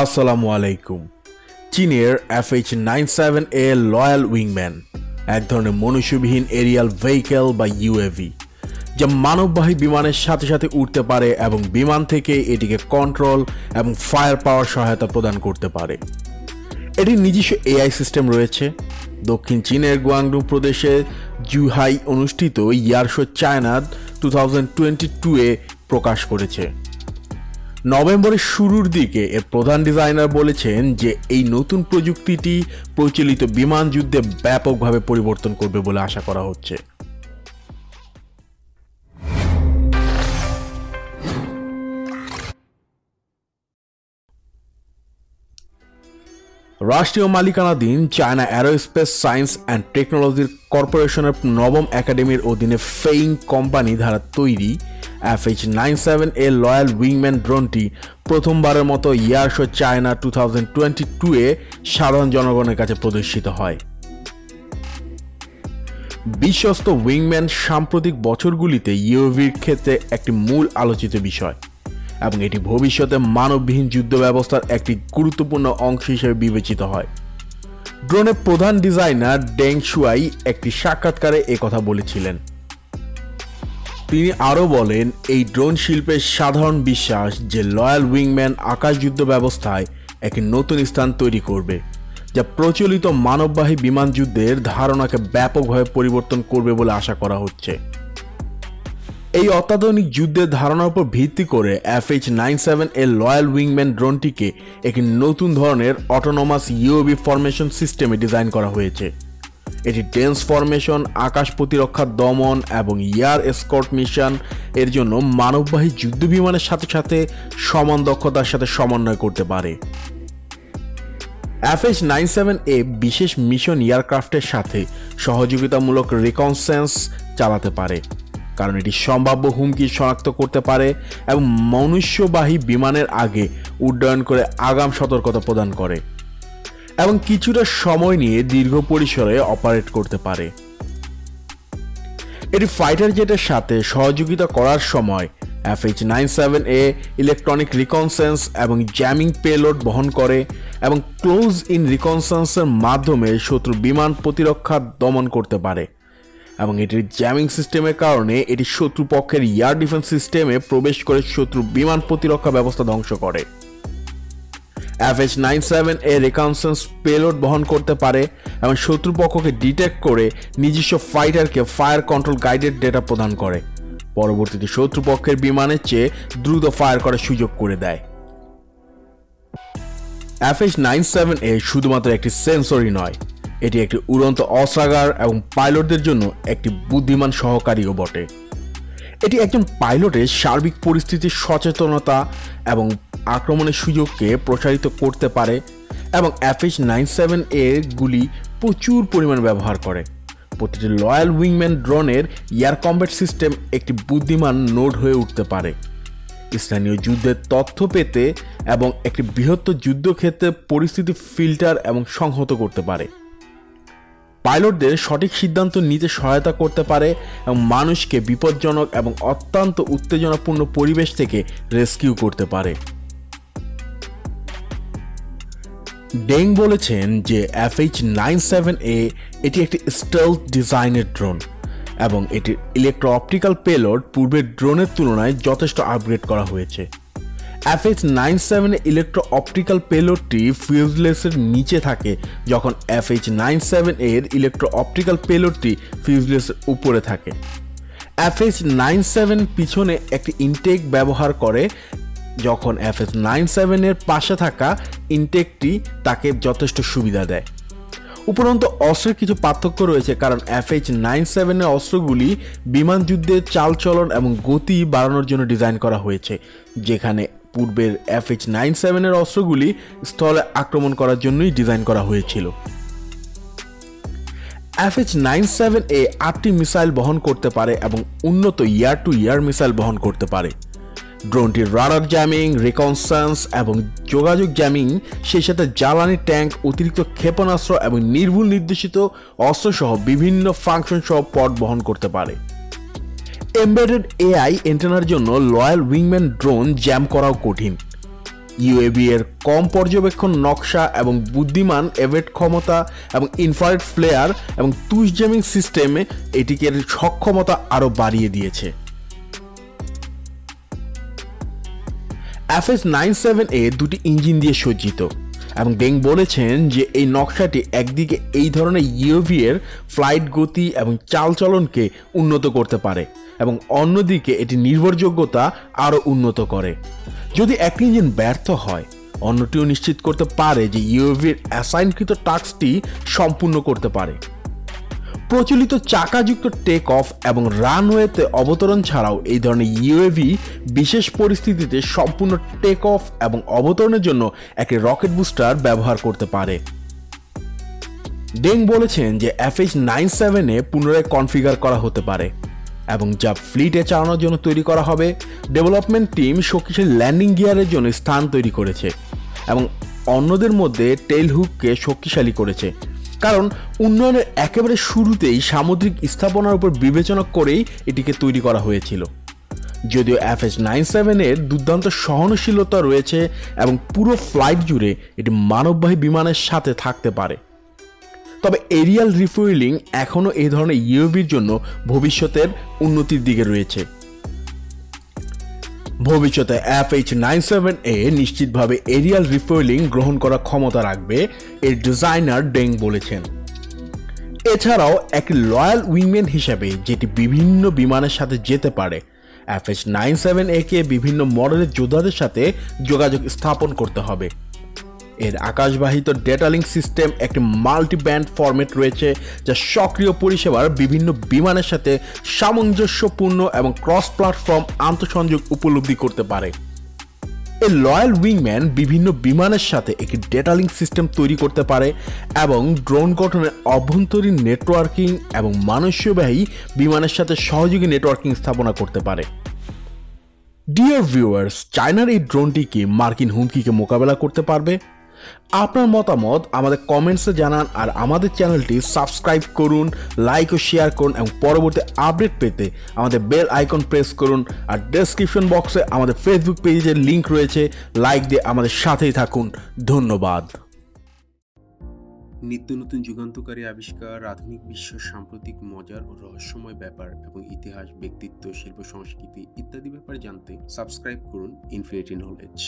আসসালামু আলাইকুম। চীনের FH-97A লয়াল উইংম্যান এক ধরনের মনুষ্যবিহীন এরিয়াল ভেহিকেল বা ইউএভি, যা মানববাহী বিমানের সাথে সাথে উঠতে পারে এবং বিমান থেকে এটিকে কন্ট্রোল এবং ফায়ার পাওয়ার সহায়তা প্রদান করতে পারে। এটির নিজস্ব এআই সিস্টেম রয়েছে। দক্ষিণ চীনের গুয়াংডং প্রদেশে জুহাই অনুষ্ঠিত এয়ার শো চায়না 2022-এ প্রকাশ করেছে। নভেম্বরের শুরুর দিকে এর প্রধান ডিজাইনার বলেছেন যে এই নতুন প্রযুক্তিটি প্রচলিত বিমান যুদ্ধে ব্যাপকভাবে পরিবর্তন করবে বলে আশা করা হচ্ছে। রাষ্ট্রীয় মালিকানাধীন চায়না অ্যারোস্পেস সায়েন্স অ্যান্ড টেকনোলজির কর্পোরেশনের নবম একাডেমির অধীনে ফেইং কোম্পানি দ্বারা তৈরি FH-97A লয়াল উইংম্যান ড্রোনটি প্রথমবারের মতো এয়ার শো চায়না 2022-এ সাধারণ জনগণের কাছে প্রদর্শিত হয়। বিশ্বস্ত উইংম্যান সাম্প্রতিক বছরগুলিতে ইউএভির ক্ষেত্রে একটি মূল আলোচিত বিষয় এবং এটি ভবিষ্যতে মানববিহীন যুদ্ধ ব্যবস্থার একটি গুরুত্বপূর্ণ অংশ হিসেবে বিবেচিত হয়। ড্রোনের প্রধান ডিজাইনার ডেং শুয়াই একটি সাক্ষাৎকারে একথা বলেছিলেন। তিনি আরও বলেন, এই ড্রোন শিল্পের সাধারণ বিশ্বাস যে লয়াল উইংম্যান আকাশ যুদ্ধ ব্যবস্থায় একটি নতুন স্থান তৈরি করবে, যা প্রচলিত মানববাহী বিমান যুদ্ধের ধারণাকে ব্যাপকভাবে পরিবর্তন করবে বলে আশা করা হচ্ছে। এই অত্যাধুনিক যুদ্ধের ধারণার উপর ভিত্তি করে FH-97A লয়াল উইংম্যান ড্রোনটিকে একটি নতুন ধরনের অটোনোমাস ইউএভি ফরমেশন সিস্টেমে ডিজাইন করা হয়েছে। এটি ডেন্স ফরমেশন, আকাশ প্রতিরক্ষা, দমন এবং এয়ার এসকর্ট মিশন এর জন্য মানববাহী যুদ্ধ বিমানের সাথে সাথে সমান দক্ষতার সাথে সমন্বয় করতে পারে। FH-97A বিশেষ মিশন এয়ারক্রাফটের সাথে সহযোগিতামূলক রিকনসেন্স চালাতে পারে, কারণ এটি সম্ভাব্য হুমকি শনাক্ত করতে পারে এবং মনুষ্যবাহী বিমানের আগে উড্ডয়ন করে আগাম সতর্কতা প্রদান করে এবং কিছুটা সময় নিয়ে দীর্ঘ পরিসরে অপারেট করতে পারে। এটি ফাইটার জেটের সাথে সহযোগিতা করার সময় FH-97A ইলেকট্রনিক রিকনসেন্স এবং জ্যামিং পেলোড বহন করে এবং ক্লোজ ইন রিকনসেন্সের মাধ্যমে শত্রু বিমান প্রতিরক্ষা দমন করতে পারে এবং এটির জ্যামিং সিস্টেমের কারণে এটি শত্রুপক্ষের এয়ার ডিফেন্স সিস্টেমে প্রবেশ করে শত্রু বিমান প্রতিরক্ষা ব্যবস্থা ধ্বংস করে। FH-97A রিকনসেন্স পেলোড বহন করতে পারে এবং শত্রুপক্ষকে ডিটেক্ট করে নিজস্ব ফাইটারকে ফায়ার কন্ট্রোল গাইডেড ডেটা প্রদান করে, পরবর্তীতে শত্রুপক্ষের বিমানের চেয়ে দ্রুত ফায়ার করার সুযোগ করে দেয়। FH-97A শুধুমাত্র একটি সেন্সরই নয়, এটি একটি উড়ন্ত অস্ত্রাগার এবং পাইলটদের জন্য একটি বুদ্ধিমান সহকারীও বটে। এটি একজন পাইলটের সার্বিক পরিস্থিতির সচেতনতা এবং আক্রমণের সুযোগকে প্রসারিত করতে পারে এবং FH-97A গুলি প্রচুর পরিমাণ ব্যবহার করে। প্রতিটি লয়াল উইংম্যান ড্রোনের এয়ার কম্ব্যাট সিস্টেম একটি বুদ্ধিমান নোড হয়ে উঠতে পারে, স্থানীয় যুদ্ধের তথ্য পেতে এবং একটি বৃহত্তর যুদ্ধক্ষেত্রে পরিস্থিতি ফিল্টার এবং সংহত করতে পারে। পাইলটদের সঠিক সিদ্ধান্ত নিতে সহায়তা করতে পারে এবং মানুষকে বিপজ্জনক এবং অত্যন্ত উত্তেজনাপূর্ণ পরিবেশ থেকে রেস্কিউ করতে পারে। ডেং বলেছেন যে FH-97A এটি একটি স্টেলথ ডিজাইনের ড্রোন এবং এটির ইলেকট্রো অপটিক্যাল পেলোড পূর্বের ড্রোনের তুলনায় যথেষ্ট আপগ্রেড করা হয়েছে। FH-97A ইলেকট্রো অপটিক্যাল পেলোডটি ফিউজলেসের নিচে থাকে, যখন FH-97A এর ইলেকট্রো অপটিক্যাল পেলোডটি ফিউজলেসের উপরে থাকে। FH-97 পিছনে একটি ইনটেক ব্যবহার করে, যখন FH-97 এর পাশে থাকা ইনটেকটি তাকে যথেষ্ট সুবিধা দেয়। উপরন্তু অস্ত্রের কিছু পার্থক্য রয়েছে, কারণ FH-97 এর অস্ত্রগুলি বিমান যুদ্ধের চালচলন এবং গতি বাড়ানোর জন্য ডিজাইন করা হয়েছে, যেখানে পূর্বের FH-97 এর অস্ত্রগুলি স্থলে আক্রমণ করার জন্যই ডিজাইন করা হয়েছিল। FH-97A 8টি মিসাইল বহন করতে পারে এবং উন্নত এয়ার টু এয়ার মিসাইল বহন করতে পারে। ড্রোনটির রাডার জ্যামিং, রিকনসেন্স এবং যোগাযোগ জ্যামিং, সেই সাথে জ্বালানি ট্যাঙ্ক, অতিরিক্ত ক্ষেপণাস্ত্র এবং নির্ভুল নির্দেশিত অস্ত্র সহ বিভিন্ন ফাংশন সহ পড বহন করতে পারে। এমবেডেড এআই এন্টেনার জন্য লয়াল উইংম্যান ড্রোন জ্যাম করাও কঠিন। ইউএভি এর কম পর্যবেক্ষণ নকশা এবং বুদ্ধিমান এভেট ক্ষমতা এবং ইনফ্রারেড ফ্লেয়ার এবং তুষ জ্যামিং সিস্টেমে এটিকে সক্ষমতা আরও বাড়িয়ে দিয়েছে। FH97A দুটি ইঞ্জিন দিয়ে সজ্জিত এবং ডেং বলেছেন যে এই নকশাটি একদিকে এই ধরনের ইউএভি এর ফ্লাইট গতি এবং চালচলনকে উন্নত করতে পারে এবং অন্যদিকে এটি নির্ভরযোগ্যতা আরও উন্নত করে। যদি একটি ইঞ্জিন ব্যর্থ হয়, অন্যটিও নিশ্চিত করতে পারে যে ইউএভির অ্যাসাইনকৃত টাস্কটি সম্পূর্ণ করতে পারে। প্রচলিত চাকাযুক্ত টেক অফ এবং রানওয়েতে অবতরণ ছাড়াও এই ধরনের ইউএভি বিশেষ পরিস্থিতিতে সম্পূর্ণ টেক অফ এবং অবতরণের জন্য একটি রকেট বুস্টার ব্যবহার করতে পারে। ডেং বলেছেন যে FH97A পুনরায় কনফিগার করা হতে পারে এবং যা ফ্লিটে চালানোর জন্য তৈরি করা হবে। ডেভেলপমেন্ট টিম শক্তিশালী ল্যান্ডিং গিয়ারের জন্য স্থান তৈরি করেছে এবং অন্যদের মধ্যে টেইল হুককে শক্তিশালী করেছে, কারণ উন্নয়নের একেবারে শুরুতেই সামুদ্রিক স্থাপনার উপর বিবেচনা করেই এটিকে তৈরি করা হয়েছিল। যদিও FH97 এর দুর্দান্ত সহনশীলতা রয়েছে এবং পুরো ফ্লাইট জুড়ে এটি মানববাহী বিমানের সাথে থাকতে পারে, তবে এরিয়াল রিফুয়েলিং এখনও এই ধরনের ইউএভির জন্য ভবিষ্যতের উন্নতির দিকে রয়েছে। ভবিষ্যতে FH97A নিশ্চিতভাবে এরিয়াল রিফুয়েলিং গ্রহণ করার ক্ষমতা রাখবে, এর ডিজাইনার ডেং বলেছেন। এছাড়াও একটি লয়াল উইংম্যান হিসেবে যেটি বিভিন্ন বিমানের সাথে যেতে পারে, FH97A কে বিভিন্ন মডেলের যোদ্ধাদের সাথে যোগাযোগ স্থাপন করতে হবে। এর আকাশবাহিত ডেটা লিঙ্ক সিস্টেম একটি মাল্টি ব্যান্ড ফরম্যাট রয়েছে, যা সক্রিয় পরিষেবার বিভিন্ন বিমানের সাথে সামঞ্জস্যপূর্ণ এবং ক্রস প্ল্যাটফর্ম আন্তঃসংযোগ উপলব্ধি করতে পারে। এই লয়াল উইংম্যান বিভিন্ন বিমানের সাথে একটি ডেটা লিঙ্ক সিস্টেম তৈরি করতে পারে এবং ড্রোন গঠনের অভ্যন্তরীণ নেটওয়ার্কিং এবং মানুষ্যবাহী বিমানের সাথে সহযোগী নেটওয়ার্কিং স্থাপনা করতে পারে। ডিয়ার ভিউয়ার্স, চায়নার এই ড্রোনটি কি মার্কিন হুমকিকে মোকাবেলা করতে পারবে? আপনার মতামত আমাদের কমেন্টসে জানান আর আমাদের চ্যানেলটি সাবস্ক্রাইব করুন, লাইক ও শেয়ার করুন এবং পরবর্তী আপডেট পেতে আমাদের বেল আইকন প্রেস করুন। আর ডেসক্রিপশন বক্সে আমাদের ফেসবুক পেজের লিংক রয়েছে, লাইক দিয়ে আমাদের সাথেই থাকুন। ধন্যবাদ। নিত্য নতুন যুগান্তকারী আবিষ্কার, আধুনিক বিশ্ব, সাম্প্রতিক মজার ও রহস্যময় ব্যাপার এবং ইতিহাস, ব্যক্তিত্ব, শিল্প, সংস্কৃতি ইত্যাদি ব্যাপারে জানতে সাবস্ক্রাইব করুন ইনফিনিটি নলেজ।